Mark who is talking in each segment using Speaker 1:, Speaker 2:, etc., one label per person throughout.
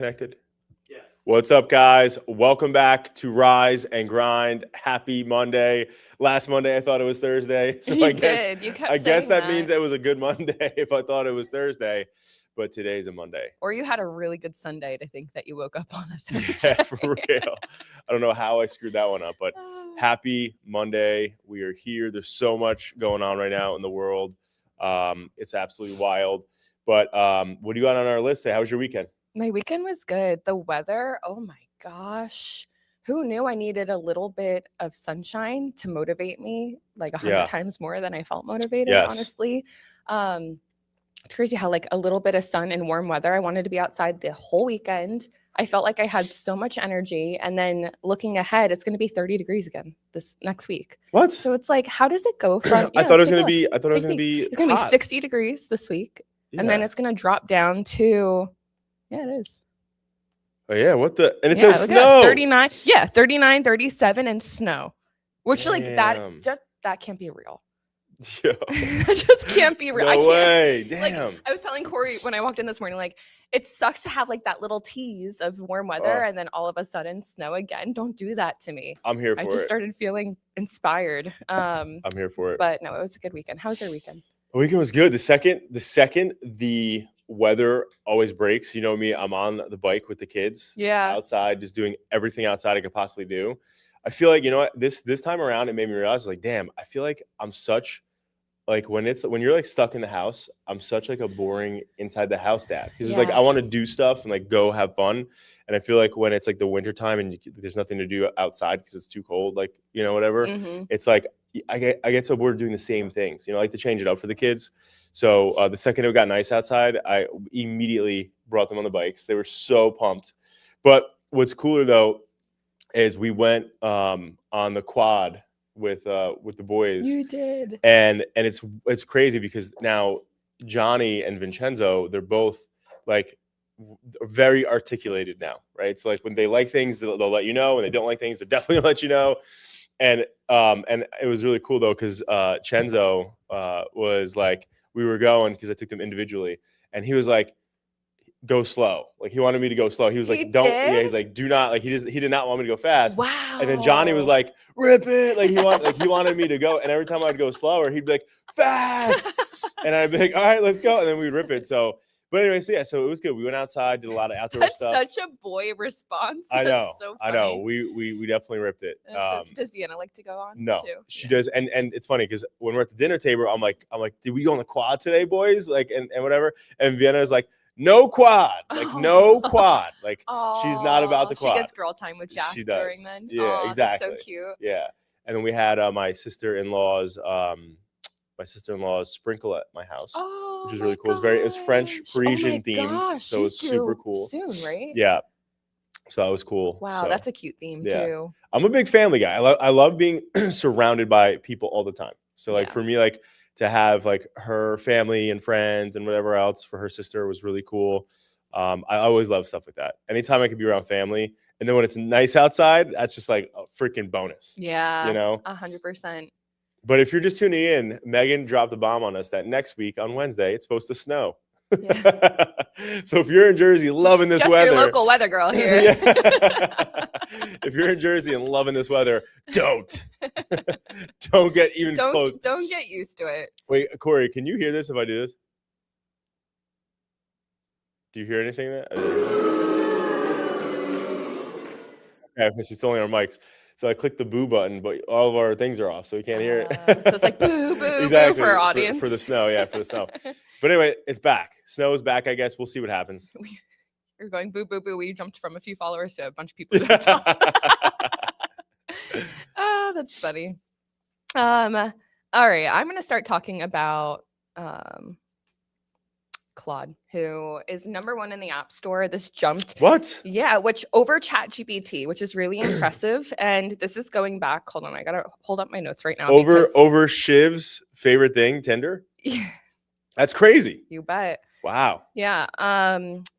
Speaker 1: Connected?
Speaker 2: Yes.
Speaker 1: What's up, guys? Welcome back to Rise and Grind. Happy Monday. Last Monday, I thought it was Thursday. So
Speaker 3: You
Speaker 1: I guess
Speaker 3: did. You kept
Speaker 1: I guess
Speaker 3: saying
Speaker 1: that
Speaker 3: that.
Speaker 1: means it was a good Monday if I thought it was Thursday. But today's a Monday.
Speaker 3: Or you had a really good Sunday to think that you woke up on a Thursday.
Speaker 1: Yeah, for real. I don't know how I screwed that one up, but happy Monday. We are here. There's so much going on right now in the world. It's absolutely wild. But what do you got on our list today? How was your weekend?
Speaker 3: My weekend was good. The weather, oh my gosh. Who knew I needed a little bit of sunshine to motivate me like 100 times more than I felt motivated, honestly. It's crazy how like a little bit of sun and warm weather, I wanted to be outside the whole weekend. I felt like I had so much energy. And then looking ahead, it's going to be 30 degrees again this next week.
Speaker 1: What?
Speaker 3: So it's like, how does it go from?
Speaker 1: I thought it was going to be. I thought it was going to be.
Speaker 3: It's going to be 60 degrees this week, and then it's going to drop down to. Yeah, it is.
Speaker 1: Oh yeah, what the? And it says snow.
Speaker 3: 39. Yeah, 39, 37, and snow. Which like that can't be real.
Speaker 1: Yo.
Speaker 3: That just can't be real.
Speaker 1: No way.
Speaker 3: Damn.
Speaker 1: Like,
Speaker 3: I was telling Corey when I walked in this morning, like, it sucks to have like that little tease of warm weather and then all of a sudden snow again. Don't do that to me.
Speaker 1: I'm here for it.
Speaker 3: I just started feeling inspired.
Speaker 1: I'm here for it.
Speaker 3: But no, it was a good weekend. How was your weekend?
Speaker 1: The weekend was good. The second the weather always breaks. You know me, I'm on the bike with the kids.
Speaker 3: Yeah.
Speaker 1: Outside, just doing everything outside I could possibly do. I feel like, you know what, this time around, it made me realize, like, damn, I feel like I'm such like when you're like stuck in the house, I'm such like a boring inside the house dad. Because it's like I want to do stuff and like go have fun. And I feel like when it's like the winter time and there's nothing to do outside because it's too cold, like, you know, whatever. Mm-hmm. It's like I get so bored of doing the same things, you know, like to change it up for the kids. So the second it got nice outside, I immediately brought them on the bikes. They were so pumped. But what's cooler though is we went on the quad with the boys.
Speaker 3: You did.
Speaker 1: And it's crazy because now Johnny and Vincenzo, they're both like very articulated now, right? So like when they like things, they'll let you know. When they don't like things, they'll definitely let you know. And it was really cool though, because Chenzo was like, we were going because I took them individually, and he was like, go slow. Like he wanted me to go slow. He was like, he's like, do not, like he did not want me to go fast.
Speaker 3: Wow.
Speaker 1: And then Johnny was like, rip it. Like he wanted me to go. And every time I'd go slower, he'd be like, fast. And I'd be like, all right, let's go. And then we'd rip it. So, but anyway, so it was good. We went outside, did a lot of outdoor stuff.
Speaker 3: That's such a boy response.
Speaker 1: I know.
Speaker 3: That's so funny.
Speaker 1: I know. We definitely ripped it.
Speaker 3: Does Vienna like to go on?
Speaker 1: No,
Speaker 3: too?
Speaker 1: She does. And it's funny because when we're at the dinner table, I'm like, did we go on the quad today, boys? Like, and whatever. And Vienna is like, no quad, like no quad. Like she's not about the quad.
Speaker 3: She gets girl time with Jack during then.
Speaker 1: Yeah, exactly.
Speaker 3: That's so cute.
Speaker 1: Yeah. And then we had my sister-in-law's sprinkle at my house, which is really cool. It was French Parisian themed, so it was super cool.
Speaker 3: Soon, right?
Speaker 1: Yeah. So that was cool.
Speaker 3: Wow, that's a cute theme too.
Speaker 1: I'm a big family guy. I love being surrounded by people all the time. So like for me, like to have like her family and friends and whatever else for her sister was really cool. I always love stuff like that. Anytime I could be around family, and then when it's nice outside, that's just like a freaking bonus.
Speaker 3: Yeah,
Speaker 1: you know,
Speaker 3: 100%.
Speaker 1: But if you're just tuning in, Megan dropped a bomb on us that next week on Wednesday it's supposed to snow. Yeah. So if you're in Jersey loving this weather,
Speaker 3: your local weather girl here.
Speaker 1: If you're in Jersey and loving this weather, don't get even close.
Speaker 3: Don't get used to it.
Speaker 1: Wait, Corey, can you hear this if I do this? Do you hear anything there? Okay, it's only our mics. So I clicked the boo button, but all of our things are off, so we can't hear it.
Speaker 3: So it's like boo, boo,
Speaker 1: exactly.
Speaker 3: boo for our audience.
Speaker 1: For the snow, for the snow. But anyway, it's back. Snow is back, I guess. We'll see what happens.
Speaker 3: You're going boo, boo, boo. We jumped from a few followers to a bunch of people. That's funny. All right, I'm going to start talking about Claude, who is #1 in the App Store. This jumped.
Speaker 1: What?
Speaker 3: Yeah, which over ChatGPT, which is really impressive. And this is going back. Hold on, I gotta hold up my notes right now.
Speaker 1: Over Shiv's favorite thing, Tinder.
Speaker 3: Yeah.
Speaker 1: That's crazy.
Speaker 3: You bet.
Speaker 1: Wow.
Speaker 3: Yeah.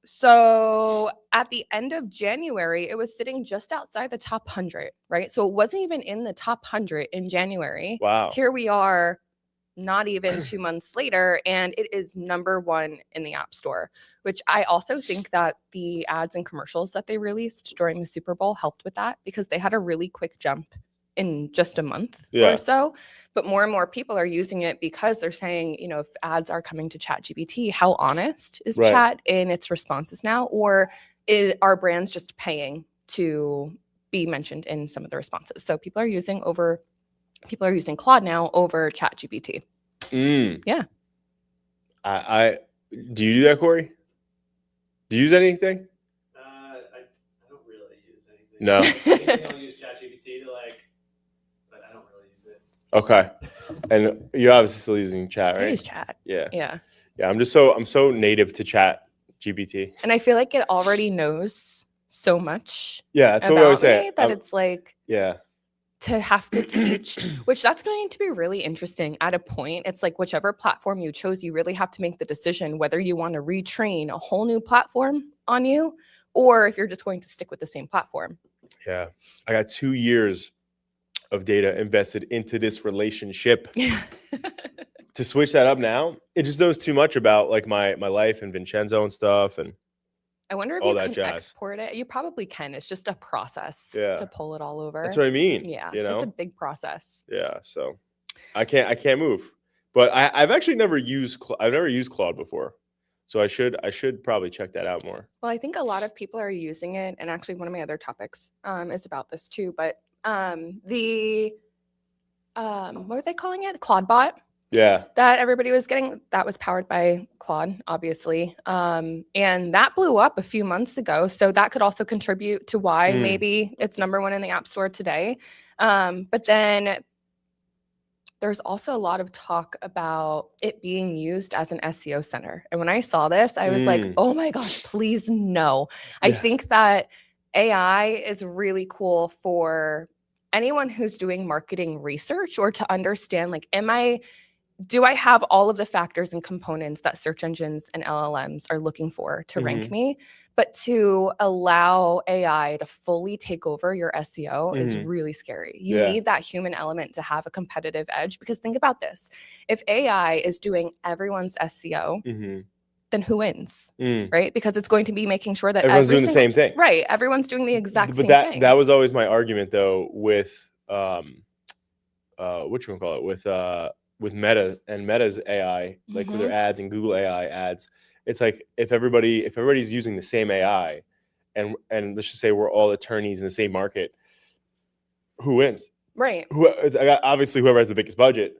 Speaker 3: So at the end of January, it was sitting just outside the top 100, right? So it wasn't even in the top 100 in January.
Speaker 1: Wow.
Speaker 3: Here we are not even 2 months later, and it is #1 in the App Store, which I also think that the ads and commercials that they released during the Super Bowl helped with that, because they had a really quick jump in just a month or so. But more and more people are using it because they're saying, you know, if ads are coming to ChatGPT, how honest is Chat in its responses now? Or are brands just paying to be mentioned in some of the responses? So people are using Claude now over ChatGPT. Yeah.
Speaker 1: I do you do that, Corey? Do you use anything?
Speaker 2: I don't really use anything.
Speaker 1: No.
Speaker 2: I'll use ChatGPT to but I don't really use it.
Speaker 1: Okay. And you're obviously still using Chat, right?
Speaker 3: I use Chat.
Speaker 1: Yeah.
Speaker 3: Yeah.
Speaker 1: Yeah. I'm so native to ChatGPT.
Speaker 3: And I feel like it already knows so much.
Speaker 1: Yeah, that's what we always say.
Speaker 3: That it's like,
Speaker 1: yeah,
Speaker 3: to have to teach, which that's going to be really interesting at a point. It's like whichever platform you chose, you really have to make the decision whether you want to retrain a whole new platform on you, or if you're just going to stick with the same platform.
Speaker 1: Yeah. I got 2 years of data invested into this relationship. To switch that up now, it just knows too much about like my life and Vincenzo and stuff. And
Speaker 3: I wonder if you can export it. You probably can. It's just a process to pull it all over.
Speaker 1: That's what I mean.
Speaker 3: Yeah,
Speaker 1: you know?
Speaker 3: It's a big process.
Speaker 1: Yeah, so I can't move. But I've actually never used Claude before, so I should probably check that out more.
Speaker 3: Well, I think a lot of people are using it, and actually one of my other topics is about this too. But the what are they calling it? Claude bot.
Speaker 1: Yeah.
Speaker 3: That everybody was getting, that was powered by Claude, obviously. And that blew up a few months ago. So that could also contribute to why maybe it's #1 in the App Store today. But then there's also a lot of talk about it being used as an SEO center. And when I saw this, I was like, oh my gosh, please no. I think that AI is really cool for anyone who's doing marketing research, or to understand, like, do I have all of the factors and components that search engines and LLMs are looking for to rank me? But to allow AI to fully take over your SEO is really scary. You need that human element to have a competitive edge, because think about this. If AI is doing everyone's SEO, then who wins, right? Because it's going to be making sure that
Speaker 1: everyone's doing the same thing.
Speaker 3: Right. Everyone's doing the exact same
Speaker 1: thing.
Speaker 3: But
Speaker 1: that was always my argument, though, with what you call it, with Meta and Meta's AI, like with their ads and Google AI ads. It's like if everybody's using the same AI, and let's just say we're all attorneys in the same market, who wins?
Speaker 3: Right.
Speaker 1: Obviously whoever has the biggest budget,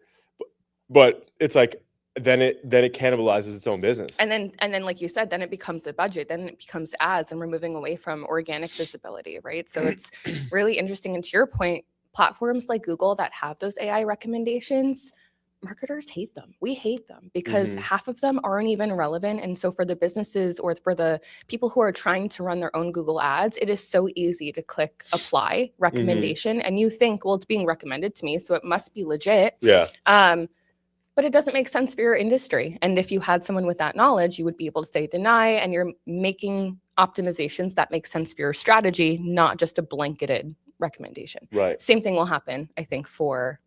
Speaker 1: but it's like then it cannibalizes its own business.
Speaker 3: And then like you said, then it becomes the budget, then it becomes ads, and we're moving away from organic visibility, right? So it's really interesting. And to your point, platforms like Google that have those AI recommendations, marketers hate them. We hate them because half of them aren't even relevant. And so for the businesses, or for the people who are trying to run their own Google ads, it is so easy to click apply recommendation. And you think, well, it's being recommended to me, so it must be legit.
Speaker 1: Yeah.
Speaker 3: But it doesn't make sense for your industry. And if you had someone with that knowledge, you would be able to say deny, and you're making optimizations that make sense for your strategy, not just a blanketed recommendation.
Speaker 1: Right.
Speaker 3: Same thing will happen, I think, for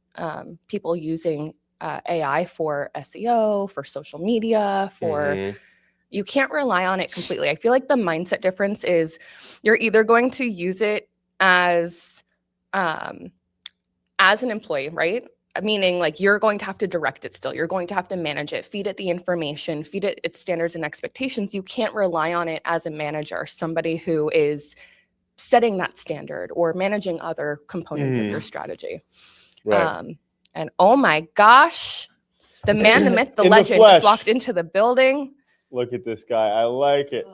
Speaker 3: people using AI for SEO, for social media, for you can't rely on it completely. I feel like the mindset difference is you're either going to use it as an employee, right? Meaning, like, you're going to have to direct it still. You're going to have to manage it, feed it the information, feed it its standards and expectations. You can't rely on it as a manager, somebody who is setting that standard or managing other components of your strategy.
Speaker 1: Right.
Speaker 3: And oh my gosh, the man, the myth, the legend just walked into the building.
Speaker 1: Look at this guy. I like it.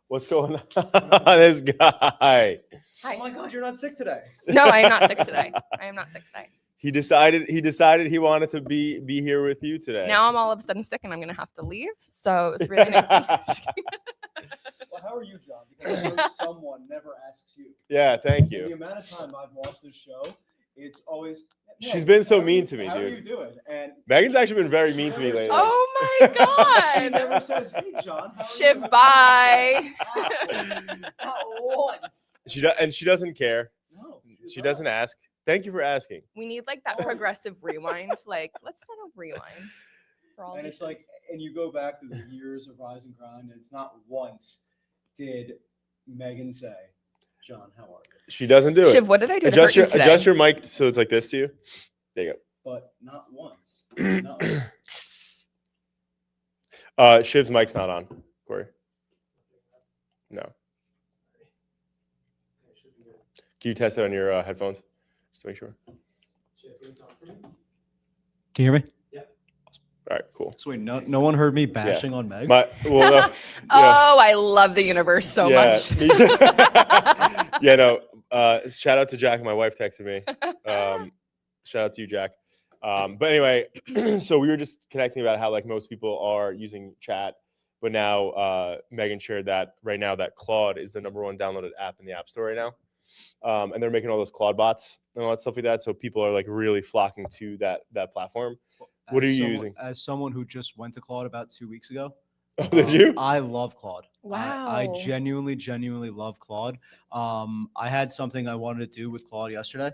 Speaker 1: What's going on? This guy.
Speaker 3: Hi.
Speaker 2: Oh my God, you're not sick today.
Speaker 3: No, I am not sick today. I am not sick today.
Speaker 1: He decided he wanted to be here with you today.
Speaker 3: Now I'm all of a sudden sick and I'm going to have to leave. So it's really nice.
Speaker 2: Well, how are you, John? Because I know someone never asks you.
Speaker 1: Yeah, thank you.
Speaker 2: The amount of time I've watched this show, it's always.
Speaker 1: She's been so mean to me, dude.
Speaker 2: How are you doing? And
Speaker 1: Megan's actually been very mean to me lately.
Speaker 3: Oh my God.
Speaker 2: She never says, "Hey, John, how are
Speaker 3: Shiv,
Speaker 2: you?"
Speaker 3: bye.
Speaker 2: Not once.
Speaker 1: She doesn't care.
Speaker 2: No,
Speaker 1: she doesn't ask. Thank you for asking.
Speaker 3: We need like that progressive rewind. Like, let's set a rewind for all
Speaker 2: And
Speaker 3: these
Speaker 2: it's like, and you go back through the years of Rise and Grind, and it's not once did Megan say, "John, how are you?"
Speaker 1: She doesn't do
Speaker 3: Shiv,
Speaker 1: it.
Speaker 3: what did I do to hurt you today?
Speaker 1: Adjust your mic so it's like this to you. There you go.
Speaker 2: But not once. No.
Speaker 1: Shiv's mic's not on, Corey. No. Can you test it on your headphones? Just to make sure.
Speaker 2: Can you hear me?
Speaker 1: All right, cool.
Speaker 2: So wait, no one heard me bashing on Meg?
Speaker 1: Yeah.
Speaker 3: Oh, I love the universe so much.
Speaker 1: Me too. Yeah, no. Shout out to Jack. My wife texted me. Shout out to you, Jack. But anyway, so we were just connecting about how like most people are using chat, but now Megan shared that right now that Claude is the #1 downloaded app in the App Store right now. And they're making all those Claude bots and all that stuff like that. So people are like really flocking to that platform. What are you using?
Speaker 2: As someone who just went to Claude about 2 weeks ago.
Speaker 1: Oh, did you?
Speaker 2: I love Claude.
Speaker 3: Wow.
Speaker 2: I genuinely love Claude. I had something I wanted to do with Claude yesterday.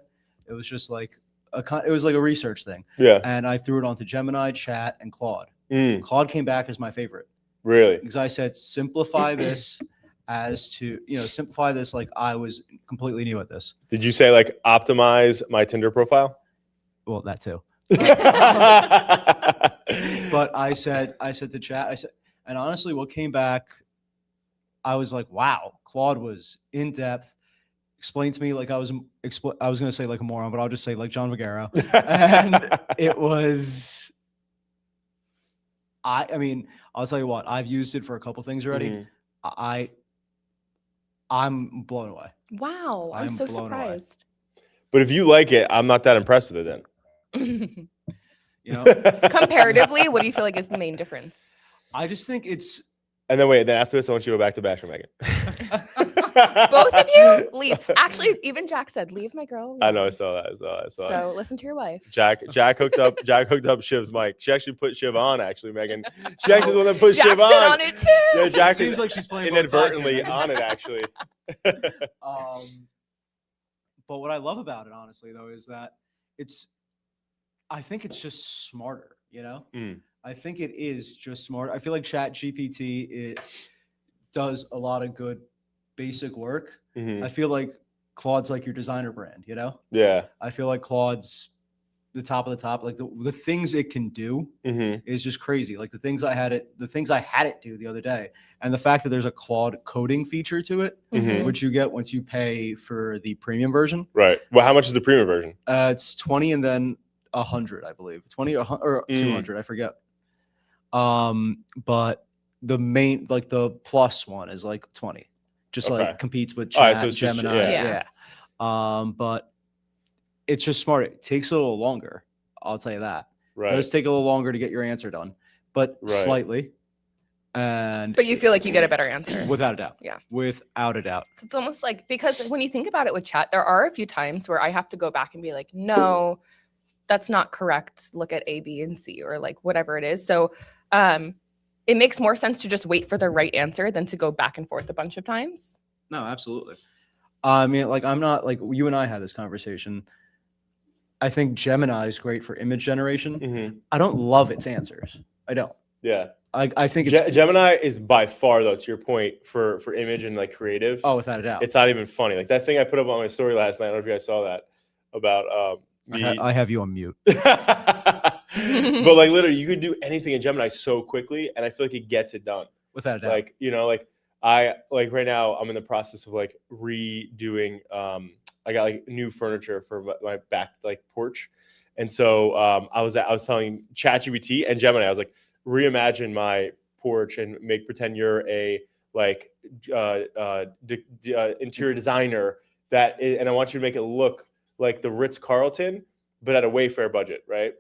Speaker 2: It was just like it was like a research thing.
Speaker 1: Yeah.
Speaker 2: And I threw it onto Gemini, Chat, and Claude.
Speaker 1: Mm,
Speaker 2: Claude came back as my favorite
Speaker 1: really?
Speaker 2: because I said, simplify this simplify this like I was completely new at this.
Speaker 1: Did you say like optimize my Tinder profile?
Speaker 2: Well, that too. But I said to Chat, and honestly, what came back, I was like, wow, Claude was in depth. Explained to me like I was going to say like a moron, but I'll just say like John Vigero. And it was, I mean, I'll tell you what, I've used it for a couple things already.
Speaker 1: Mhm.
Speaker 2: I'm blown away.
Speaker 3: Wow, I'm so
Speaker 2: blown away.
Speaker 3: surprised.
Speaker 1: But if you like it, I'm not that impressed with it then.
Speaker 2: You know,
Speaker 3: Comparatively, what do you feel like is the main difference?
Speaker 2: I just think it's.
Speaker 1: And then wait, then after this, I want you to go back to Basher Megan.
Speaker 3: Both of you leave. Actually, even Jack said, "Leave my girl."
Speaker 1: I know, I saw that. I saw
Speaker 3: So listen to your wife.
Speaker 1: Jack hooked up Shiv's mic. She actually put Shiv on, actually, Megan. She actually the one that put Shiv
Speaker 3: Jack's
Speaker 1: on.
Speaker 3: on it too.
Speaker 1: Yeah, Jack
Speaker 2: It seems like she's playing
Speaker 1: inadvertently
Speaker 2: both sides here.
Speaker 1: on it, actually.
Speaker 2: But what I love about it, honestly, though, is that I think it's just smarter, you know?
Speaker 1: Mm.
Speaker 2: I think it is just smart. I feel like ChatGPT, it does a lot of good basic work.
Speaker 1: Mhm.
Speaker 2: I feel like Claude's like your designer brand, you know?
Speaker 1: Yeah.
Speaker 2: I feel like Claude's the top of the top. Like the things it can do is just crazy. Like the things I had it do the other day. And the fact that there's a Claude coding feature to it, which you get once you pay for the premium version.
Speaker 1: Right. Well, how much is the premium version?
Speaker 2: It's 20 and then 100, I believe. 20 or 200, I forget. But the main, like the plus one is like 20. Just like competes with Chat,
Speaker 1: so it's
Speaker 2: Gemini.
Speaker 1: Just,
Speaker 2: yeah. But it's just smart. It takes a little longer. I'll tell you that.
Speaker 1: Right.
Speaker 2: It does take a little longer to get your answer done, but slightly.
Speaker 3: But you feel like you get a better answer.
Speaker 2: Without a doubt.
Speaker 3: Yeah.
Speaker 2: Without a doubt.
Speaker 3: It's almost like, because when you think about it with Chat, there are a few times where I have to go back and be like, no, that's not correct. Look at A, B, and C, or like whatever it is. So it makes more sense to just wait for the right answer than to go back and forth a bunch of times.
Speaker 2: No, absolutely. I mean, like, I'm not like you and I had this conversation. I think Gemini is great for image generation. I don't love its answers. I don't.
Speaker 1: Yeah.
Speaker 2: I think it's
Speaker 1: Gemini is by far, though, to your point, for image and like creative.
Speaker 2: Oh, without a doubt.
Speaker 1: It's not even funny. Like that thing I put up on my story last night. I don't know if you guys saw that about
Speaker 2: I have you on mute.
Speaker 1: But like literally, you could do anything in Gemini so quickly, and I feel like it gets it done.
Speaker 2: Without a doubt.
Speaker 1: Like, you know, like I like right now I'm in the process of like redoing. I got like new furniture for my back like porch, and so I was telling ChatGPT and Gemini, I was like, reimagine my porch and pretend you're a like interior designer and I want you to make it look like the Ritz-Carlton, but at a Wayfair budget, right?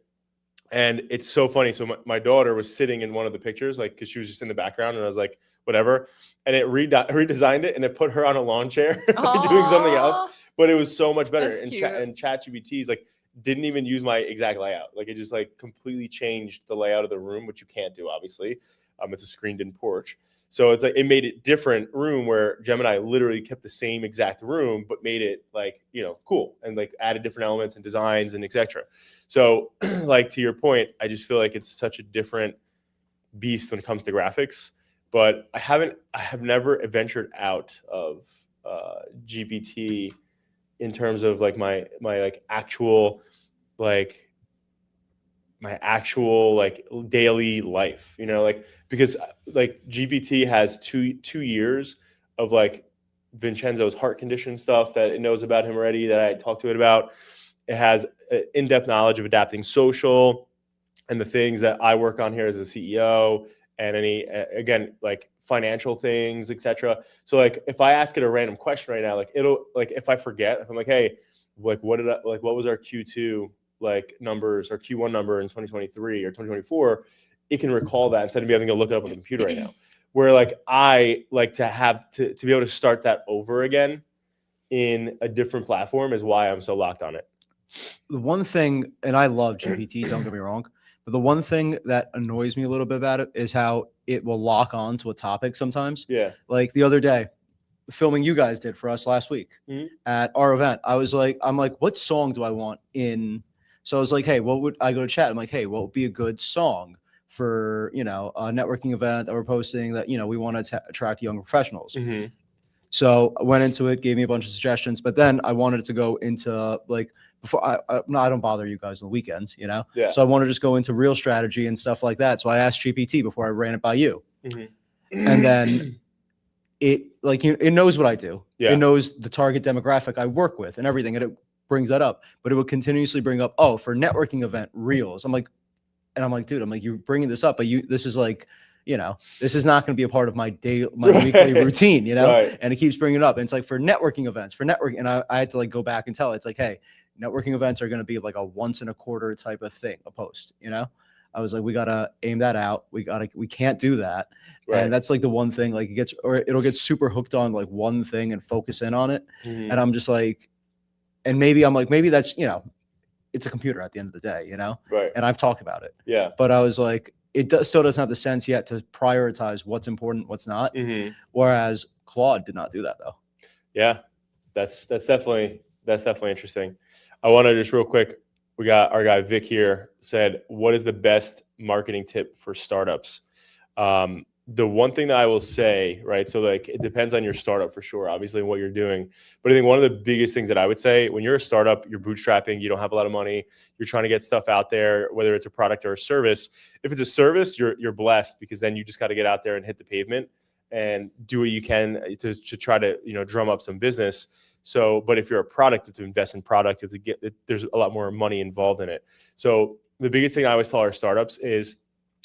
Speaker 1: And it's so funny. So my daughter was sitting in one of the pictures, like, because she was just in the background, and I was like, whatever. And it redesigned it, and it put her on a lawn chair doing something else. But it was so much better. And ChatGPT's like didn't even use my exact layout. Like it just like completely changed the layout of the room, which you can't do, obviously. It's a screened-in porch. So it's like, it made it different room where Gemini literally kept the same exact room, but made it like, you know, cool and like added different elements and designs and etc. So like to your point, I just feel like it's such a different beast when it comes to graphics, but I have never ventured out of GPT in terms of like my like actual like my actual like daily life, you know, like because like GPT has two years of like Vincenzo's heart condition stuff that it knows about him already that I talked to it about. It has in-depth knowledge of adapting social and the things that I work on here as a CEO and any again like financial things, etc. So like if I ask it a random question right now, like it'll like if I forget, if I'm like, hey, like what was our Q2 like numbers or Q1 number in 2023 or 2024, it can recall that instead of me having to look it up on the computer right now. Where like I like to have to be able to start that over again in a different platform is why I'm so locked on it.
Speaker 2: The one thing, and I love GPT, don't get me wrong, but the one thing that annoys me a little bit about it is how it will lock on to a topic sometimes.
Speaker 1: Yeah.
Speaker 2: Like the other day, the filming you guys did for us last week at our event, I'm like, what song do I want in? So I was like, hey, what would I go to chat? I'm like, hey, what would be a good song for, you know, a networking event that we're posting that, you know, we want to attract young professionals. So I went into it, gave me a bunch of suggestions, but then I wanted to go into like before I don't bother you guys on the weekends, you know?
Speaker 1: Yeah.
Speaker 2: So I want to just go into real strategy and stuff like that. So I asked GPT before I ran it by you. And then it like, it knows what I do.
Speaker 1: Yeah.
Speaker 2: It knows the target demographic I work with and everything. And it brings that up, but it would continuously bring up, oh, for networking event reels. I'm like, dude, I'm like, you're bringing this up, but this is like, you know, this is not going to be a part of my weekly routine, you know?
Speaker 1: Right.
Speaker 2: And it keeps bringing it up. And it's like for networking events, and I had to like go back and tell it, it's like, hey, networking events are going to be like a once in a quarter type of thing, a post, you know? I was like, we got to aim that out. We can't do that. Right. And that's like the one thing, like it'll get super hooked on like one thing and focus in on it. And I'm just like, and maybe that's, you know, it's a computer at the end of the day, you know?
Speaker 1: Right.
Speaker 2: And I've talked about it.
Speaker 1: Yeah.
Speaker 2: But I was like, still doesn't have the sense yet to prioritize what's important, what's not. Whereas Claude did not do that though.
Speaker 1: Yeah, that's definitely interesting. I want to just real quick, we got our guy Vic here said, what is the best marketing tip for startups? The one thing that I will say, right? So like, it depends on your startup for sure, obviously what you're doing. But I think one of the biggest things that I would say when you're a startup, you're bootstrapping, you don't have a lot of money, you're trying to get stuff out there, whether it's a product or a service. If it's a service, you're blessed because then you just got to get out there and hit the pavement and do what you can to try to, you know, drum up some business. So, but if you're a product, you have to invest in product, you have to get, there's a lot more money involved in it. So the biggest thing I always tell our startups is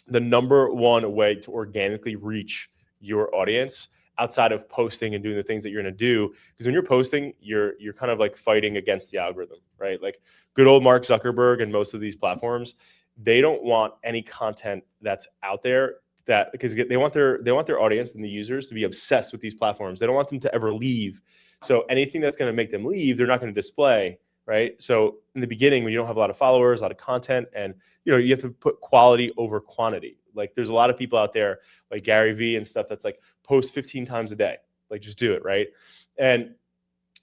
Speaker 1: the number one way to organically reach your audience outside of posting and doing the things that you're going to do. Because when you're posting, you're kind of like fighting against the algorithm, right? Like good old Mark Zuckerberg and most of these platforms, they don't want any content that's out there that because they want their audience and the users to be obsessed with these platforms. They don't want them to ever leave. So anything that's going to make them leave, they're not going to display. Right. So in the beginning, when you don't have a lot of followers, a lot of content, and you know, you have to put quality over quantity. Like there's a lot of people out there like Gary Vee and stuff that's like post 15 times a day. Like just do it. Right. And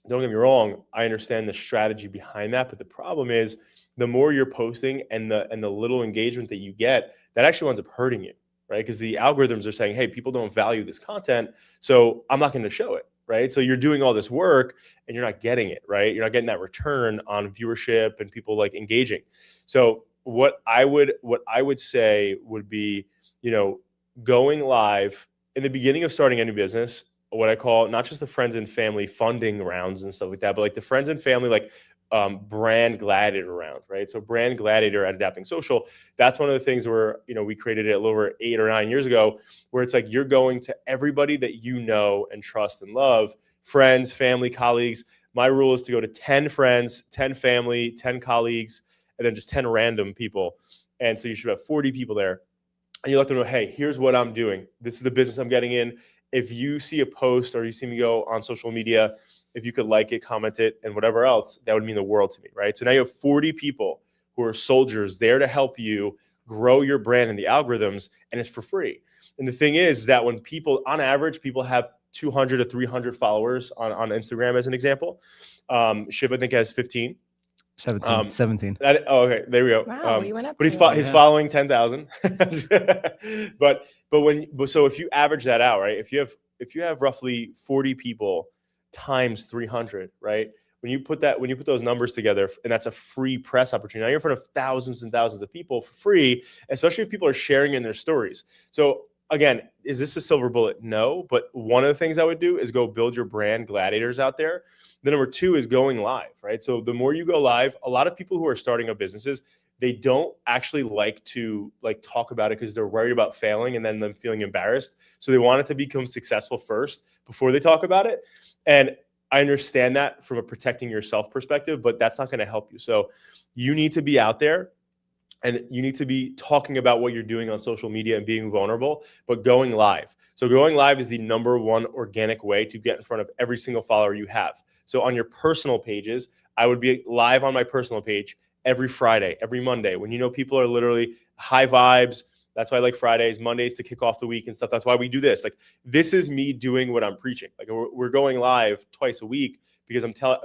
Speaker 1: don't get me wrong, I understand the strategy behind that. But the problem is the more you're posting and the little engagement that you get, that actually ends up hurting you. Right. Because the algorithms are saying, hey, people don't value this content, so I'm not going to show it. Right. So you're doing all this work and you're not getting it, right? You're not getting that return on viewership and people like engaging. So what I would say would be, you know, going live in the beginning of starting any business, what I call not just the friends and family funding rounds and stuff like that, but like the friends and family, like brand gladiator round, right? So brand gladiator at Adapting Social, that's one of the things where, you know, we created it a little over 8 or 9 years ago, where it's like you're going to everybody that you know and trust and love, friends, family, colleagues. My rule is to go to 10 friends, 10 family, 10 colleagues, and then just 10 random people. And so you should have 40 people there. And you let them know, hey, here's what I'm doing. This is the business I'm getting in. If you see a post or you see me go on social media, if you could like it, comment it, and whatever else, that would mean the world to me, right? So now you have 40 people who are soldiers there to help you grow your brand and the algorithms, and it's for free. And the thing is that when people, on average, people have 200 to 300 followers on Instagram, as an example. Shiv, I think, has 15.
Speaker 2: 17.
Speaker 1: Okay, there we go.
Speaker 3: Wow, you went up.
Speaker 1: But he's
Speaker 3: too.
Speaker 1: he's following 10,000. but so if you average that out, right? If you have roughly 40 people times 300, right? When you put those numbers together, and that's a free press opportunity. Now you're in front of thousands and thousands of people for free, especially if people are sharing in their stories. So again, is this a silver bullet? No, but one of the things I would do is go build your brand gladiators out there. The number two is going live, right? So the more you go live, a lot of people who are starting up businesses, they don't actually like to talk about it because they're worried about failing and then them feeling embarrassed. So they want it to become successful first before they talk about it. And I understand that from a protecting yourself perspective, but that's not going to help you. So you need to be out there and you need to be talking about what you're doing on social media and being vulnerable, but going live. So going live is the number one organic way to get in front of every single follower you have. So on your personal pages, I would be live on my personal page every Friday, every Monday, when you know people are literally high vibes. That's why I like Fridays, Mondays to kick off the week and stuff. That's why we do this. Like, this is me doing what I'm preaching. Like, we're going live twice a week because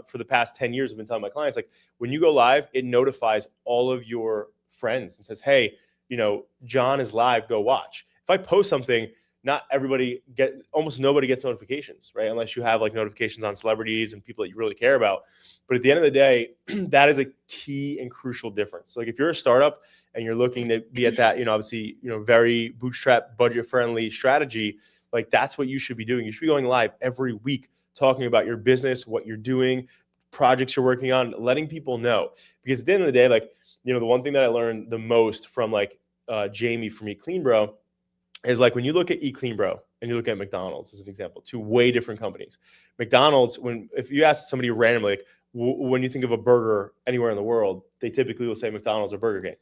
Speaker 1: for the past 10 years, I've been telling my clients, like, when you go live, it notifies all of your friends and says, hey, John is live, go watch. If I post something, almost nobody gets notifications, right? Unless you have like notifications on celebrities and people that you really care about. But at the end of the day, that is a key and crucial difference. So like, if you're a startup and you're looking to be at that, obviously, very bootstrap, budget friendly strategy, like, that's what you should be doing. You should be going live every week, talking about your business, what you're doing, projects you're working on, letting people know. Because at the end of the day, like, the one thing that I learned the most from like Jamie from Eat Clean Bro is like, when you look at Eat Clean Bro and you look at McDonald's as an example, two way different companies. McDonald's, if you ask somebody randomly, like, when you think of a burger anywhere in the world, they typically will say McDonald's or Burger King.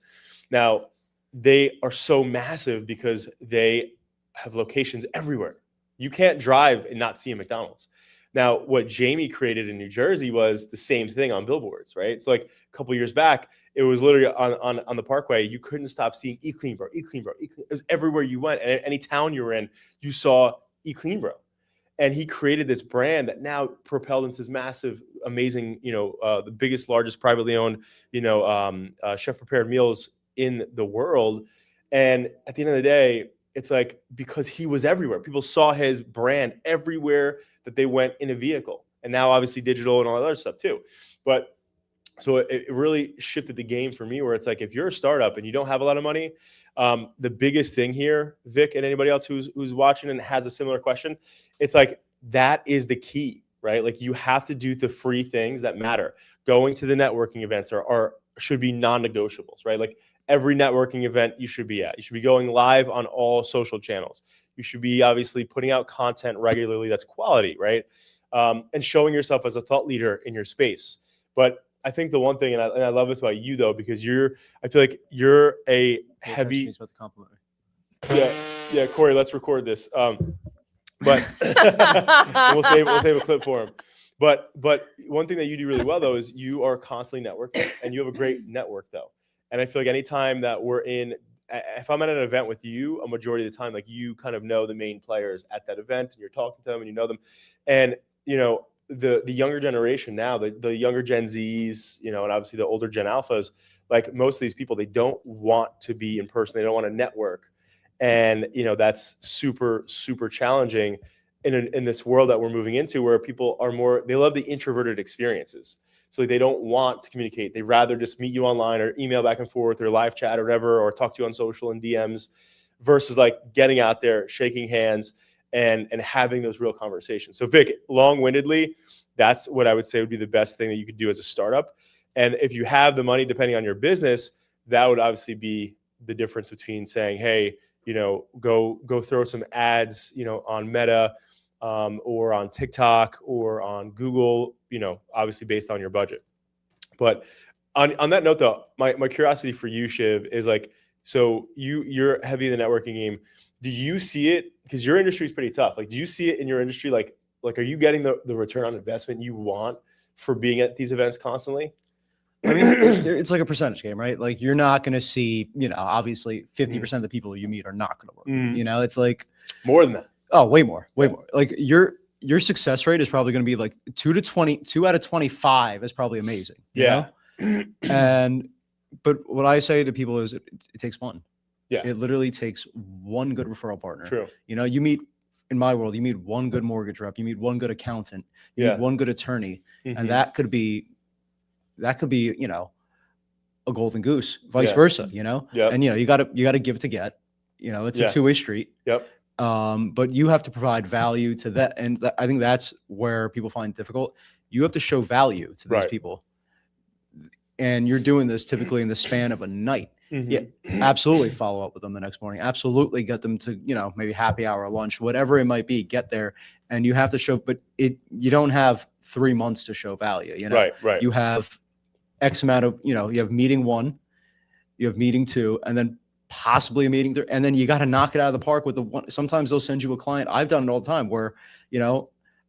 Speaker 1: Now, they are so massive because they have locations everywhere. You can't drive and not see a McDonald's. Now, what Jamie created in New Jersey was the same thing on billboards, right? It's like a couple of years back, it was literally on the Parkway. You couldn't stop seeing Eat Clean Bro, Eat Clean Bro, Eat Clean. It was everywhere you went. And any town you were in, you saw Eat Clean Bro. And he created this brand that now propelled into this massive, amazing, the biggest, largest privately owned, chef prepared meals in the world. And at the end of the day, it's like, because he was everywhere. People saw his brand everywhere that they went in a vehicle. And now obviously digital and all that other stuff too. But so it really shifted the game for me, where it's like, if you're a startup and you don't have a lot of money, the biggest thing here, Vic, and anybody else who's watching and has a similar question, it's like, that is the key, right? Like, you have to do the free things that matter. Going to the networking events should be non-negotiables, right? Like, every networking event you should be at. You should be going live on all social channels. You should be obviously putting out content regularly that's quality, right? And showing yourself as a thought leader in your space. But I think the one thing, and I love this about you though, because I feel like you're a heavy.
Speaker 2: He's about to compliment me.
Speaker 1: Yeah, Corey, let's record this. But we'll save a clip for him. But one thing that you do really well though is you are constantly networking, and you have a great network though. And I feel like anytime that if I'm at an event with you, a majority of the time, like, you kind of know the main players at that event, and you're talking to them and you know them. And the younger generation now, the younger Gen Zs, and obviously the older Gen Alphas, like, most of these people, they don't want to be in person. They don't want to network. And, that's super, super challenging in this world that we're moving into, where people they love the introverted experiences. So they don't want to communicate. They'd rather just meet you online or email back and forth or live chat or whatever, or talk to you on social and DMs, versus like getting out there, shaking hands, and having those real conversations. So Vic, long-windedly, that's what I would say would be the best thing that you could do as a startup. And if you have the money, depending on your business, that would obviously be the difference between saying, hey, go throw some ads, on Meta, or on TikTok or on Google, obviously based on your budget. But on that note though, my curiosity for you, Shiv, is like, so you're heavy in the networking game. Do you see it, because your industry is pretty tough, like, do you see it in your industry, like are you getting the return on investment you want for being at these events constantly?
Speaker 2: I mean, it's like a percentage game, right? Like you're not going to see, obviously 50% of the people you meet are not going to work with you. It's like
Speaker 1: more than that.
Speaker 2: Oh, way more. Like your success rate is probably going to be like 2 out of 25 is probably amazing. You know? But what I say to people is it takes one.
Speaker 1: Yeah.
Speaker 2: It literally takes one good referral partner.
Speaker 1: True.
Speaker 2: You meet, in my world, you meet one good mortgage rep, you meet one good accountant, you meet one good attorney, and that could be, a golden goose, vice versa, and you gotta give to get, it's a two-way street. But you have to provide value to that. And I think that's where people find it difficult. You have to show value to these people. And you're doing this typically in the span of a night. Yeah, absolutely follow up with them the next morning. Absolutely get them to, maybe happy hour, lunch, whatever it might be, get there. And you have to show, but you don't have 3 months to show value,
Speaker 1: Right.
Speaker 2: You have X amount of, you have meeting 1, you have meeting 2, and then possibly a meeting 3, and then you got to knock it out of the park with the one. Sometimes they'll send you a client. I've done it all the time where,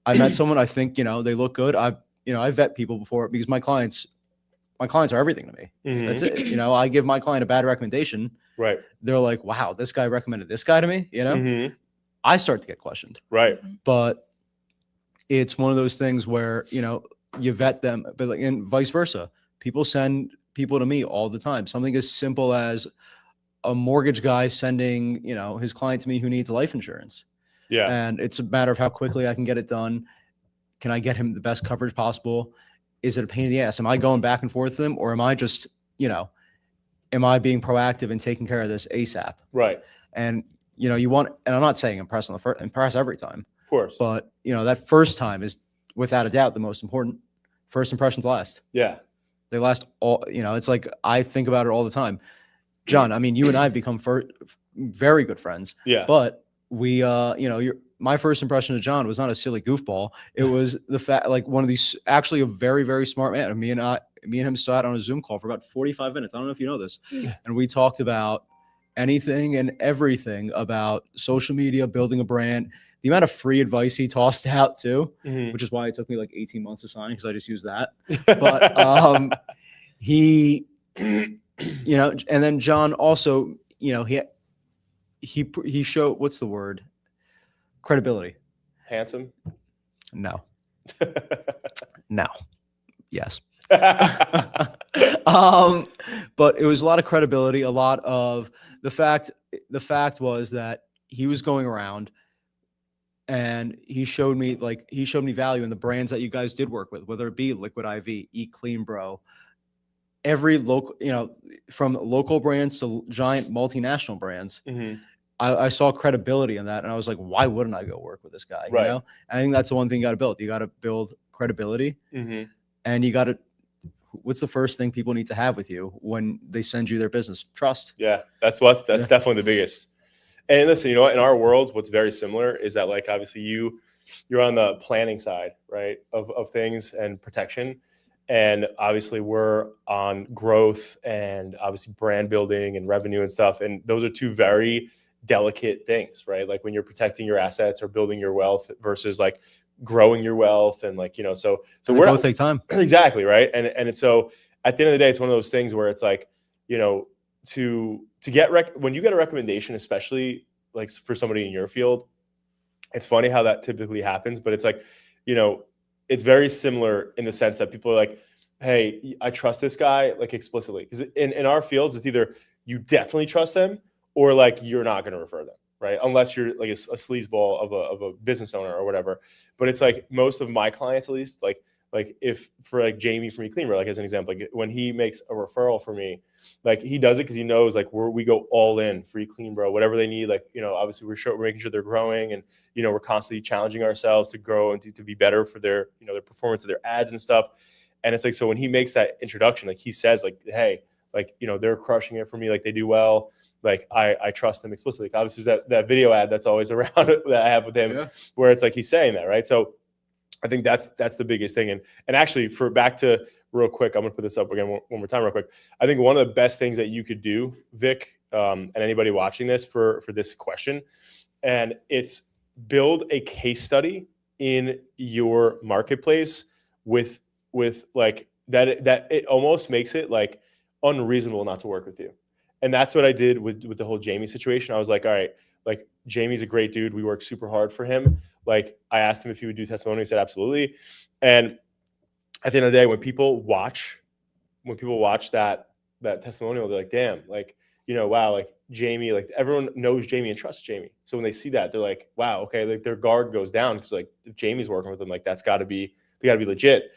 Speaker 2: I met someone, I think, they look good. I vet people before because my clients are everything to me. That's it. I give my client a bad recommendation.
Speaker 1: Right.
Speaker 2: They're like, wow, this guy recommended this guy to me, I start to get questioned.
Speaker 1: Right.
Speaker 2: But it's one of those things where, you vet them, but like, and vice versa. People send people to me all the time. Something as simple as a mortgage guy sending, his client to me who needs life insurance.
Speaker 1: Yeah.
Speaker 2: And it's a matter of how quickly I can get it done. Can I get him the best coverage possible? Is it a pain in the ass? Am I going back and forth with him, or am I just, am I being proactive and taking care of this ASAP?
Speaker 1: Right.
Speaker 2: And, you want, and I'm not saying impress every time,
Speaker 1: of course,
Speaker 2: but that first time is without a doubt the most important. First impressions last.
Speaker 1: Yeah.
Speaker 2: They last all, it's like, I think about it all the time. John, I mean, you and I have become very good friends.
Speaker 1: Yeah.
Speaker 2: But we, my first impression of John was not a silly goofball. It was the fact, like one of these, actually a very, very smart man. Me and him sat on a Zoom call for about 45 minutes. I don't know if you know this. And we talked about anything and everything about social media, building a brand, the amount of free advice he tossed out too, which is why it took me like 18 months to sign because I just used that. But he, and then John also, he showed, what's the word? Credibility.
Speaker 1: Handsome?
Speaker 2: No. No. Yes. But it was a lot of credibility, a lot of the fact was that he was going around and he showed me value in the brands that you guys did work with, whether it be Liquid IV, Eat Clean Bro, every local, from local brands to giant multinational brands. I saw credibility in that, and I was like, why wouldn't I go work with this guy?
Speaker 1: Right.
Speaker 2: And I think that's the one thing you got to build. You got to build credibility, and you got to. What's the first thing people need to have with you when they send you their business? Trust.
Speaker 1: Yeah, that's definitely the biggest. And listen, in our worlds, what's very similar is that, like, obviously you're on the planning side, right, of things and protection. And obviously we're on growth and obviously brand building and revenue and stuff. And those are two very delicate things, right? Like when you're protecting your assets or building your wealth versus like growing your wealth. And like, so
Speaker 2: we're both take time.
Speaker 1: Exactly. Right. And so at the end of the day, it's one of those things where it's like, to get when you get a recommendation, especially like for somebody in your field, it's funny how that typically happens, but it's like, it's very similar in the sense that people are like, hey, I trust this guy, like explicitly. Because in our fields, it's either you definitely trust them or like you're not going to refer them, right? Unless you're like a sleazeball of a business owner or whatever. But it's like most of my clients, at least, like if for like Jamie from Eat Clean Bro, like as an example, like when he makes a referral for me, like he does it because he knows like we go all in for Eat Clean Bro, whatever they need. Like, obviously we're making sure they're growing and, we're constantly challenging ourselves to grow and to be better for their, their performance of their ads and stuff. And it's like, so when he makes that introduction, like he says like, hey, like, they're crushing it for me. Like they do well. Like I trust them explicitly. Like, obviously there's that video ad that's always around that I have with him where it's like, he's saying that, right? So I think that's the biggest thing. And actually for back to real quick, I'm gonna put this up again one more time real quick. I think one of the best things that you could do, Vic, and anybody watching this for this question, and it's build a case study in your marketplace with like that it almost makes it like unreasonable not to work with you. And that's what I did with the whole Jamie situation. I was like, all right, like Jamie's a great dude. We work super hard for him. Like I asked him if he would do testimony. He said absolutely. And at the end of the day, when people watch that testimonial, they're like, damn, like, you know, wow, like Jamie, like everyone knows Jamie and trusts Jamie. So when they see that, they're like, wow, okay, like their guard goes down because like if Jamie's working with them, like they gotta be legit.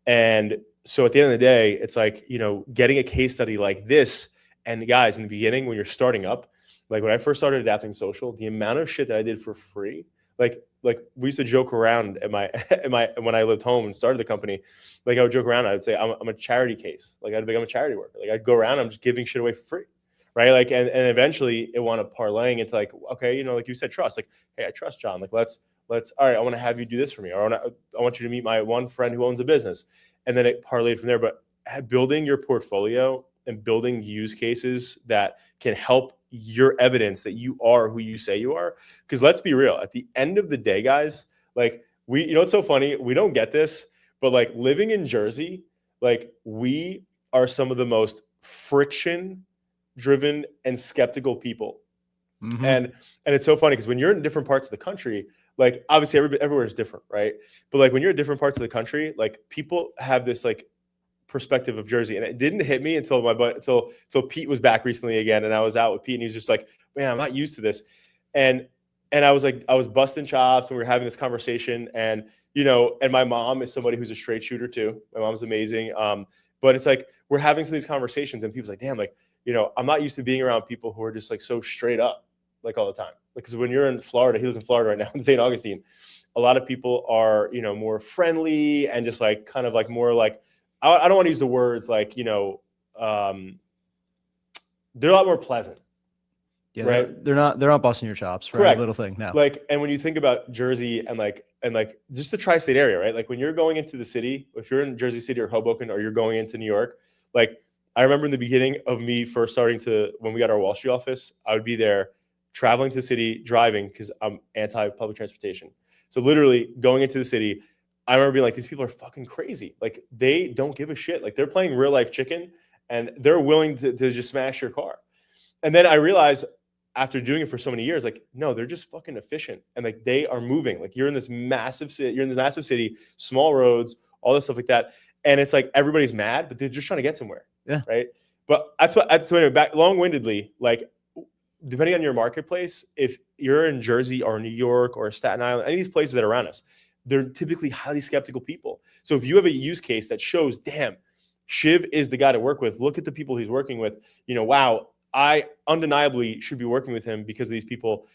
Speaker 1: And so at the end of the day, it's like, you know, getting a case study like this. And guys, in the beginning, when you're starting up, like when I first started adapting social, the amount of shit that I did for free, like we used to joke around when I lived home and started the company, like I would joke around, I would say, I'm a charity case. Like I'm a charity worker. Like I'd go around, I'm just giving shit away for free. Right. Like, and eventually it wound up parlaying into like, okay, you know, like you said, trust, like, hey, I trust John. Like, let's, all right, I want to have you do this for me. Or I want you to meet my one friend who owns a business. And then it parlayed from there. But building your portfolio and building use cases that can help your evidence that you are who you say you are. Because let's be real, at the end of the day, guys, like you know, it's so funny. We don't get this, but like living in Jersey, like we are some of the most friction driven and skeptical people. Mm-hmm. And it's so funny because when you're in different parts of the country, like obviously everywhere is different, right? But like when you're in different parts of the country, like people have this like perspective of Jersey, and it didn't hit me until Pete was back recently again, and I was out with Pete, and he was just like, "Man, I'm not used to this," and I was like, I was busting chops, and we were having this conversation, and you know, and my mom is somebody who's a straight shooter too. My mom's amazing, but it's like we're having some of these conversations, and people's like, "Damn, like you know, I'm not used to being around people who are just like so straight up, like all the time." Because when you're in Florida, he lives in Florida right now in St. Augustine, a lot of people are, you know, more friendly and just like kind of like more like. I don't want to use the words like, you know, they're a lot more pleasant.
Speaker 2: Yeah, right. They're not busting your chops for every little thing now.
Speaker 1: Like, and when you think about Jersey and like just the tri-state area, right? Like when you're going into the city, if you're in Jersey City or Hoboken, or you're going into New York, like I remember in the beginning of me first starting when we got our Wall Street office, I would be there traveling to the city, driving because I'm anti-public transportation. So literally going into the city, I remember being like, these people are fucking crazy. Like they don't give a shit. Like they're playing real life chicken and they're willing to just smash your car. And then I realized after doing it for so many years, like, no, they're just fucking efficient. And like, they are moving. Like you're in this massive city, small roads, all this stuff like that. And it's like, everybody's mad, but they're just trying to get somewhere.
Speaker 2: Yeah.
Speaker 1: Right. But that's anyway, back long-windedly, like depending on your marketplace, if you're in Jersey or New York or Staten Island, any of these places that are around us, they're typically highly skeptical people. So if you have a use case that shows, damn, Shiv is the guy to work with. Look at the people he's working with. You know, wow, I undeniably should be working with him because of these people.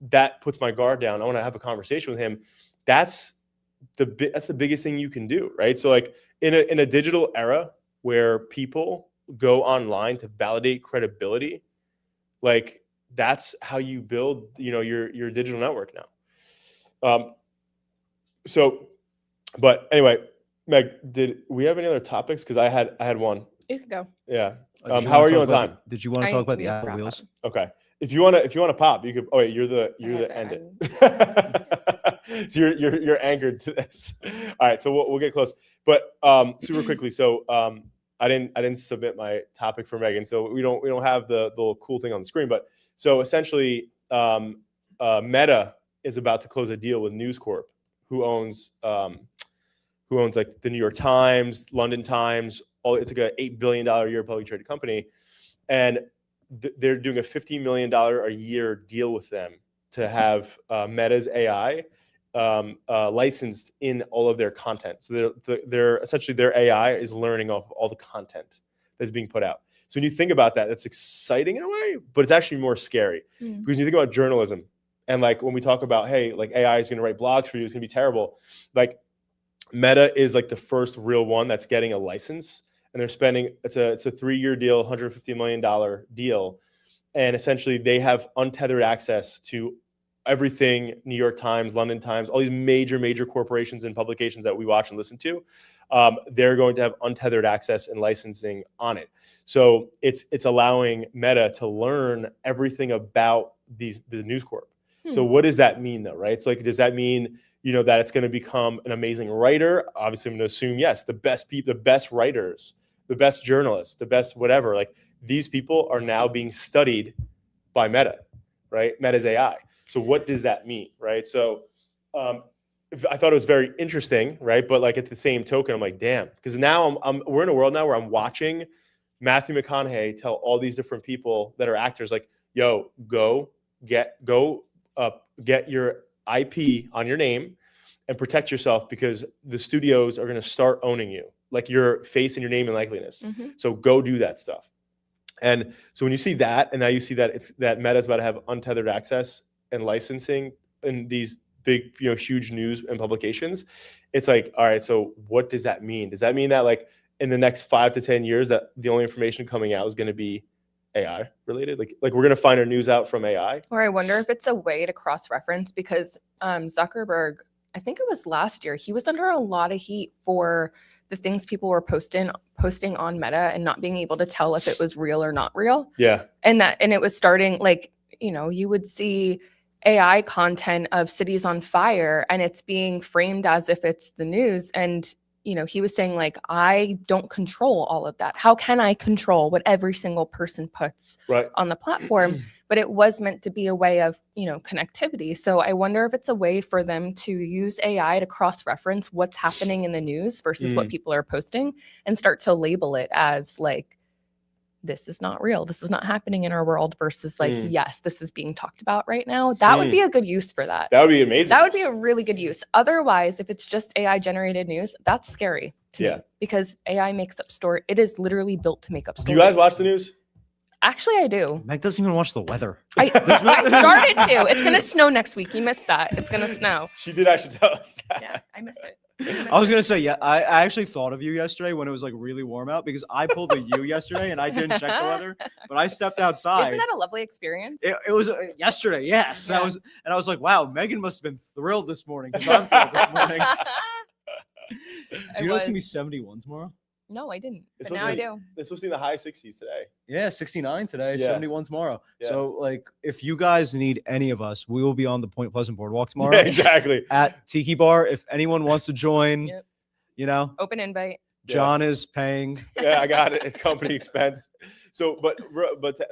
Speaker 1: That puts my guard down. I want to have a conversation with him. That's the biggest thing you can do, right? So like in a digital era where people go online to validate credibility, like that's how you build, you know, your digital network now. So, but anyway, Meg, did we have any other topics? Because I had one.
Speaker 3: You can go.
Speaker 1: Yeah. How are you on time?
Speaker 2: Did you want to talk about the Apple wheels?
Speaker 1: Okay. If you want to pop, you could. Oh wait, you're the end it. So you're anchored to this. All right. So we'll get close, but super quickly. So I didn't submit my topic for Megan, so we don't have the little cool thing on the screen. But so essentially, Meta is about to close a deal with News Corp, who owns like the New York Times, London Times. It's like a $8 billion a year publicly traded company, and they're doing a $50 million a year deal with them to have Meta's AI licensed in all of their content. So they're essentially, their AI is learning off of all the content that's being put out. So when you think about that, that's exciting in a way, but it's actually more scary because when you think about journalism and like when we talk about, hey, like AI is going to write blogs for you, it's going to be terrible. Like Meta is like the first real one that's getting a license, and they're spending, it's a 3-year deal, $150 million deal. And essentially they have untethered access to everything New York Times, London Times, all these major corporations and publications that we watch and listen to. They're going to have untethered access and licensing on it. So it's allowing Meta to learn everything about the News Corp. So what does that mean though, right? So like, does that mean, that it's going to become an amazing writer. Obviously, I'm going to assume, yes, the best people, the best writers, the best journalists, the best whatever. Like these people are now being studied by Meta, right? Meta's AI. So what does that mean, right? So I thought it was very interesting, right? But like at the same token, I'm like, damn, because now we're in a world now where I'm watching Matthew McConaughey tell all these different people that are actors, like, yo, go get your IP on your name and protect yourself, because the studios are going to start owning you, like your face and your name and likeliness. So go do that stuff. And so when you see that, and now you see that that Meta's about to have untethered access and licensing in these big, huge news and publications, it's like, all right, so what does that mean? Does that mean that like in the next 5 to 10 years that the only information coming out is going to be AI related? Like we're going to find our news out from AI?
Speaker 3: Or I wonder if it's a way to cross-reference, because Zuckerberg, I think it was last year, he was under a lot of heat for the things people were posting on Meta and not being able to tell if it was real or not real.
Speaker 1: Yeah.
Speaker 3: And it was starting, like, you would see AI content of cities on fire and it's being framed as if it's the news. And, he was saying, like, I don't control all of that. How can I control what every single person puts on the platform? But it was meant to be a way of, connectivity. So I wonder if it's a way for them to use AI to cross-reference what's happening in the news versus what people are posting, and start to label it as like, this is not real, this is not happening in our world, versus like, yes, this is being talked about right now. That would be a good use for that.
Speaker 1: That would be amazing.
Speaker 3: That would be a really good use. Otherwise, if it's just AI generated news, that's scary to me, because AI makes up story. It is literally built to make up stories.
Speaker 1: Do you guys watch the news?
Speaker 3: Actually, I do.
Speaker 2: Meg doesn't even watch the weather.
Speaker 3: I started to. It's going to snow next week. You missed that. It's going to snow.
Speaker 1: She did actually tell us that.
Speaker 3: Yeah, I missed it.
Speaker 2: I was going to say, yeah, I actually thought of you yesterday when it was like really warm out, because I pulled a U yesterday and I didn't check the weather, but I stepped outside.
Speaker 3: Isn't that a lovely experience?
Speaker 2: It was yesterday, yes.
Speaker 3: Yeah.
Speaker 2: And I was like, wow, Megan must have been thrilled this morning, because I'm thrilled this morning. Do you know it's going to be 71 tomorrow?
Speaker 3: No, I didn't.
Speaker 1: It's
Speaker 3: But now I do.
Speaker 1: It's supposed to be in the high 60s today.
Speaker 2: Yeah, 69 today, 71 tomorrow.
Speaker 1: Yeah.
Speaker 2: So, like, if you guys need any of us, we will be on the Point Pleasant Boardwalk tomorrow.
Speaker 1: Yeah, exactly.
Speaker 2: At Tiki Bar. If anyone wants to join,
Speaker 3: Open invite.
Speaker 2: John is paying.
Speaker 1: Yeah, I got it. It's company expense. So, but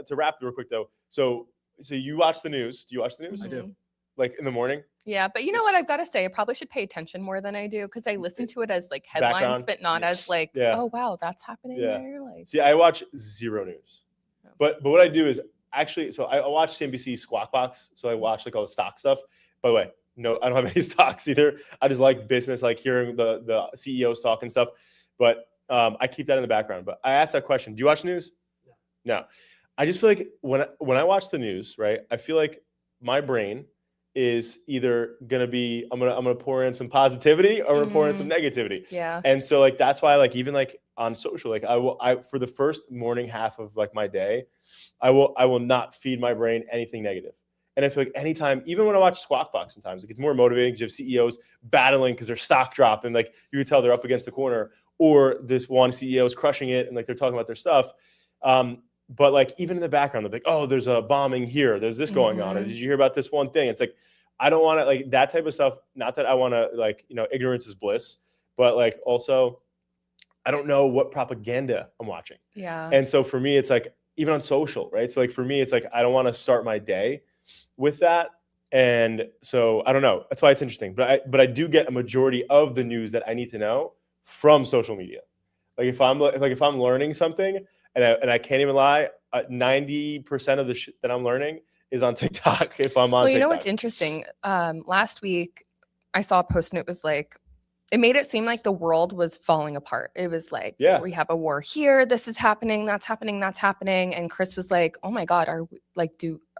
Speaker 1: to wrap real quick though. So you watch the news. Do you watch the news?
Speaker 2: I do.
Speaker 1: Like in the morning?
Speaker 3: Yeah, but you know what? I've got to say, I probably should pay attention more than I do, because I listen to it as like headlines,
Speaker 1: Background.
Speaker 3: but not as like, oh wow, that's happening there. Like,
Speaker 1: see, I watch zero news, but what I do is actually, so I watch CNBC Squawk Box. So I watch like all the stock stuff. By the way, no, I don't have any stocks either. I just like business, like hearing the CEOs talk and stuff. But I keep that in the background. But I asked that question: do you watch news? No. I just feel like when I watch the news, right, I feel like my brain is either gonna be I'm gonna pour in some positivity, or I'm gonna pour in some negativity.
Speaker 3: Yeah.
Speaker 1: And so like that's why, like, even like on social, like I for the first morning half of like my day, I will not feed my brain anything negative. And I feel like anytime, even when I watch Squawk Box, sometimes like it's more motivating, because you have CEOs battling because their stock dropped, and like you can tell they're up against the corner, or this one CEO is crushing it and like they're talking about their stuff. But like even in the background, they're like, oh, there's a bombing here, there's this going on, or did you hear about this one thing? It's like, I don't want to, like, that type of stuff. Not that I want to, like, ignorance is bliss, but like also I don't know what propaganda I'm watching.
Speaker 3: Yeah.
Speaker 1: And so for me, it's like, even on social, right? So like for me, it's like, I don't want to start my day with that. And so I don't know. That's why it's interesting. But I do get a majority of the news that I need to know from social media. Like if I'm learning something, and I can't even lie, 90% of the shit that I'm learning is on TikTok. If I'm on TikTok.
Speaker 3: You know what's interesting? Last week I saw a post and it was like, it made it seem like the world was falling apart. It was like, we have a war here, this is happening, that's happening, that's happening. And Chris was like, oh my God,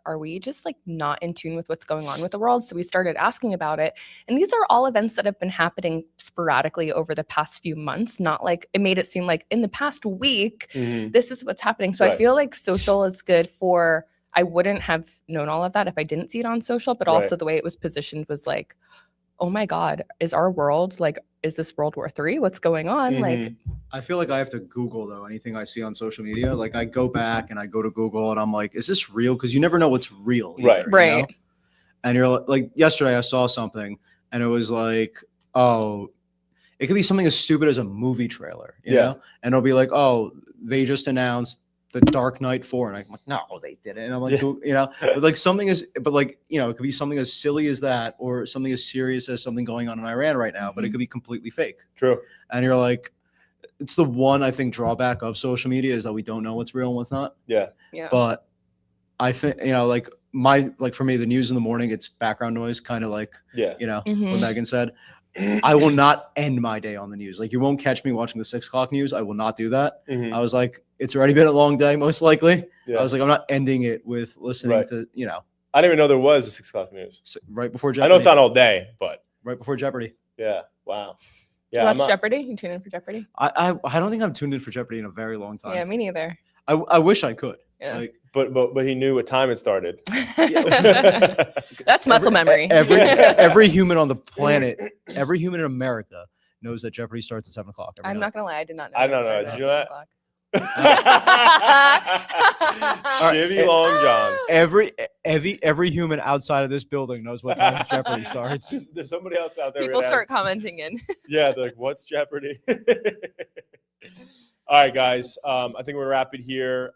Speaker 3: are we just like not in tune with what's going on with the world? So we started asking about it. And these are all events that have been happening sporadically over the past few months. Not like it made it seem like in the past week, this is what's happening. So I feel like social is good for, I wouldn't have known all of that if I didn't see it on social, but also the way it was positioned was like, oh my God, is our world like, is this World War III? What's going on? Like,
Speaker 2: I feel like I have to Google though anything I see on social media. Like I go back and I go to Google and I'm like, is this real? Because you never know what's real. Either,
Speaker 3: right.
Speaker 2: You know? And you're like yesterday I saw something and it was like, oh, it could be something as stupid as a movie trailer, you know, and it'll be like, oh, they just announced The Dark Knight 4, and I'm like, no, they didn't. And I'm like, you know, but like something is, but like, you know, it could be something as silly as that, or something as serious as something going on in Iran right now, but it could be completely fake.
Speaker 1: True.
Speaker 2: And you're like, it's the one, I think, drawback of social media is that we don't know what's real and what's not.
Speaker 3: Yeah.
Speaker 2: But I think, you know, like for me, the news in the morning, it's background noise, kind of like, you know, what Megan said. I will not end my day on the news. Like, you won't catch me watching the 6 o'clock news. I will not do that. I was like, it's already been a long day, most likely. I was like, I'm not ending it with listening to, you know.
Speaker 1: I didn't even know there was a 6 o'clock news.
Speaker 2: Right before Jeopardy.
Speaker 1: I know it's on all day, but.
Speaker 2: Right before Jeopardy.
Speaker 1: Yeah. Wow. Yeah.
Speaker 3: You watch Jeopardy? You tune in for Jeopardy?
Speaker 2: I don't think I've tuned in for Jeopardy in a very long time.
Speaker 3: Yeah, me neither.
Speaker 2: I wish I could.
Speaker 3: Yeah.
Speaker 2: Like,
Speaker 1: but he knew what time it started.
Speaker 3: That's muscle memory.
Speaker 2: Every human on the planet, every human in America knows that Jeopardy starts at 7 o'clock.
Speaker 3: I'm not gonna lie, I did not know.
Speaker 1: I don't know. Did you know that?
Speaker 2: Right.
Speaker 1: Jimmy Long Johns.
Speaker 2: Every human outside of this building knows what time Jeopardy starts.
Speaker 1: There's somebody else out there.
Speaker 3: People start commenting in.
Speaker 1: Yeah, they're like, "What's Jeopardy?" All right, guys. I think we're wrap it here.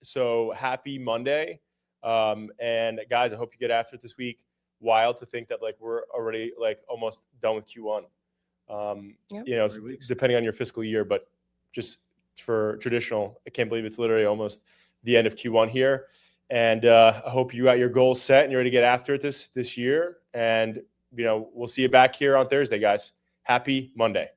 Speaker 1: So happy Monday, and guys, I hope you get after it this week. Wild to think that like we're already like almost done with Q1. You know, depending on your fiscal year, but just for traditional, I can't believe it's literally almost the end of Q1 here. And I hope you got your goals set and you're ready to get after it this year. And you know, we'll see you back here on Thursday, guys. Happy Monday.